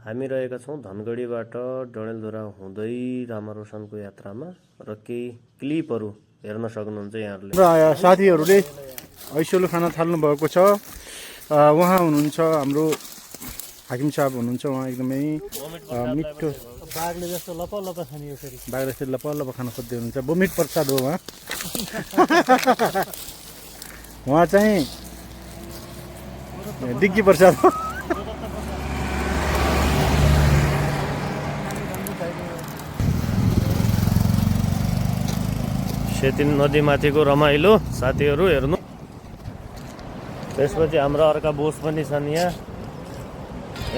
हामी रहेका छौँ धनगढीबाट डडेलधुरा हुँदै रामारोशनको यात्रामा र केही क्लिपहरू हेर्न सक्नुहुन्छ यहाँहरूले। र साथीहरूले ऐसोलो खाना थाल्नु भएको छ। उहाँ हुनुहुन्छ हाम्रो हाकिम साहब हुनुहुन्छ। उहाँ एकदमै मिठो बाघले जस्तो लप लप खाने यसरी बाघ जस्तो लप लप खान खोज्दै हुनुहुन्छ। बोमिट प्रसाद हो उहाँ। उहाँ चाहिँ डिग्गी प्रसाद हो। सेती नदीमाथिको रमाइलो साथीहरू हेर्नु। त्यसपछि हाम्रा अर्का बोस पनि छन् यहाँ।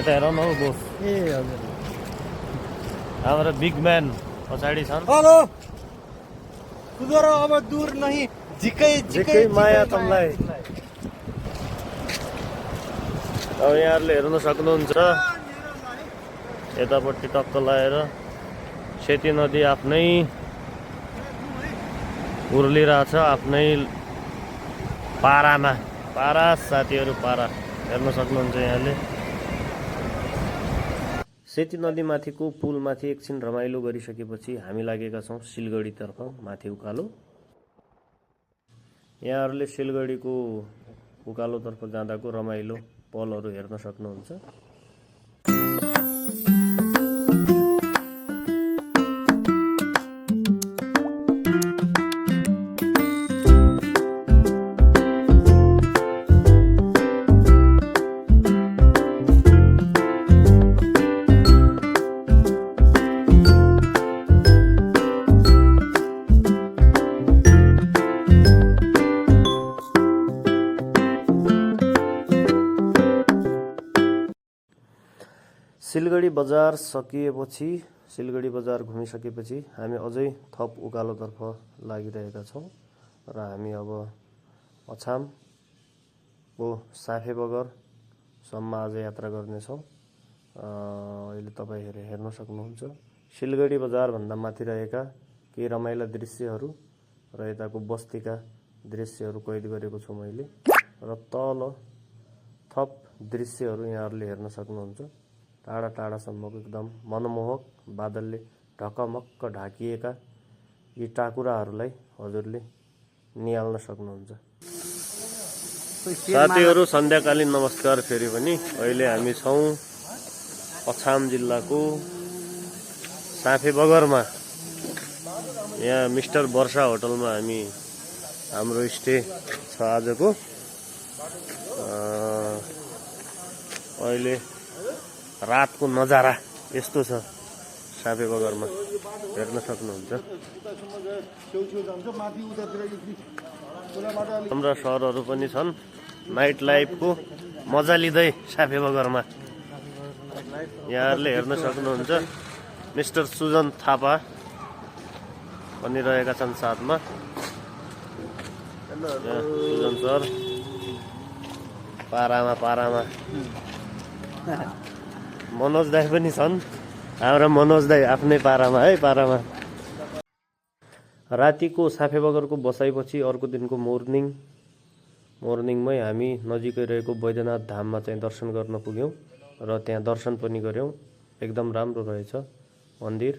यता हेर न हौ बोस। ए हजुर हाम्रो बिग म्यान पछाडि छन्। हेलो सुधर अब दूर नहीं झिकै झिकै माया तमलाई। अब यहाँहरूले हेर्न सक्नुहुन्छ यतापट्टि टक्क लगाएर सेती नदी आफ्नै उर्लिरहेछ आफ्नै पारामा। पारा साथीहरू पारा हेर्न सक्नुहुन्छ यहाँले। सेती नदीमाथिको पुलमाथि एकछिन रमाइलो गरिसकेपछि हामी लागेका छौँ सिलगढीतर्फ माथि उकालो। यहाँहरूले सिलगढीको उकालोतर्फ जाँदाको रमाइलो पलहरू हेर्न सक्नुहुन्छ। सिलगढी बजार सकिएपछि सिलगढी बजार घुमिसकेपछि हामी अझै थप उकालोतर्फ लागिरहेका छौँ र हामी अब अछामको साफेबगरसम्म आज यात्रा गर्नेछौँ। अहिले तपाईहरु हेर्न सक्नुहुन्छ सिलगढी बजारभन्दा माथि रहेका केही रमाइला दृश्यहरू र यताको बस्तीका दृश्यहरू कैद गरेको छु मैले र तल थप दृश्यहरू यहाँहरूले हेर्न सक्नुहुन्छ। टाढा टाढासम्मको एकदम मनमोहक बादलले ढकमक्क ढाकिएका यी टाकुराहरूलाई हजुरले निहाल्न सक्नुहुन्छ। साथीहरू सन्ध्याकालीन नमस्कार फेरि पनि। अहिले हामी छौँ अछाम जिल्लाको साफेबगरमा। यहाँ मिस्टर वर्षा होटलमा हामी हाम्रो स्टे छ आजको। अहिले रातको नजारा यस्तो छ साफेबगरमा हेर्न सक्नुहुन्छ। हाम्रा सरहरू पनि छन् नाइट लाइफको मजा लिँदै साफेबगरमा। यहाँहरूले हेर्न सक्नुहुन्छ मिस्टर सुजन थापा पनि रहेका छन् साथमा। सुजन सर पारामा पारामा। मनोज दाई पनि छन्। हाम्रो मनोज दाई आफ्नै पारामा है पारामा। रातिको साफेबगरको बसाइपछि अर्को दिनको मोर्निङमै हामी नजिकै रहेको बैद्यनाथ धाममा चाहिँ दर्शन गर्न पुग्यौँ र त्यहाँ दर्शन पनि गऱ्यौँ। एकदम राम्रो रहेछ मन्दिर।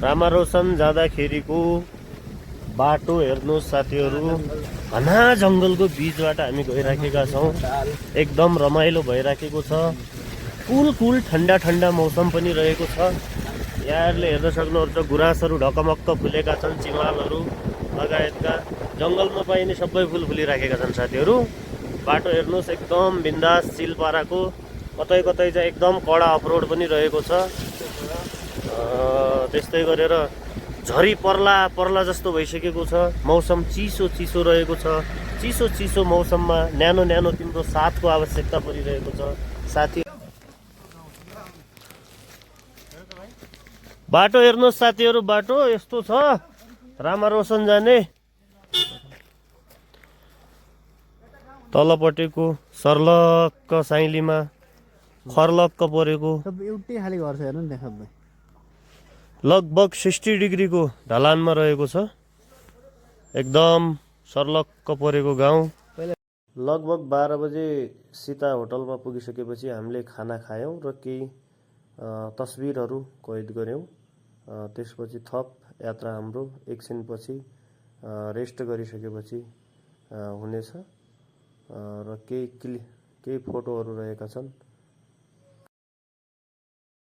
रामारोशन जाँदाखेरिको बाटो हेर्नुहोस् साथीहरू। घना जङ्गलको बीचबाट हामी गइराखेका छौँ। एकदम रमाइलो भइराखेको छ। कुल ठन्डा ठन्डा मौसम पनि रहेको छ। यहाँहरूले हेर्न सक्नुहुन्छ गुराँसहरू ढकमक्क फुलेका छन्। चिमालहरू लगायतका जङ्गलमा पाइने सबै फुल फुलिराखेका छन् साथीहरू। बाटो हेर्नुहोस् एकदम बिन्दास चिल पाराको। कतै कतै चाहिँ एकदम कडा अफरोड पनि रहेको छ। त्यस्तै गरेर झरी पर्ला जस्तो भइसकेको छ। मौसम चिसो रहेको छ। चिसो मौसममा न्यानो तिम्रो साथको आवश्यकता परिरहेको छ साथी। बाटो हेर्नुहोस् साथीहरू, बाटो यस्तो छ रामा रोशन जाने। तलपट्टिको सर्लक्क साइलीमा खर्लक्क परेको सब एउटै खाले घर छ हेर्नु नि त्यहाँ सबै। लगभग 60 डिग्रीको ढलानमा रहेको छ। एकदम सर्लक्क परेको गाउँ। लगभग 12 बजे सीता होटलमा पुगिसकेपछि हामीले खाना खायौँ र केही तस्बिरहरू कैद गऱ्यौँ। त्यसपछि थप यात्रा हाम्रो एकछिनपछि रेस्ट गरिसकेपछि हुनेछ र केही फोटोहरू रहेका छन्।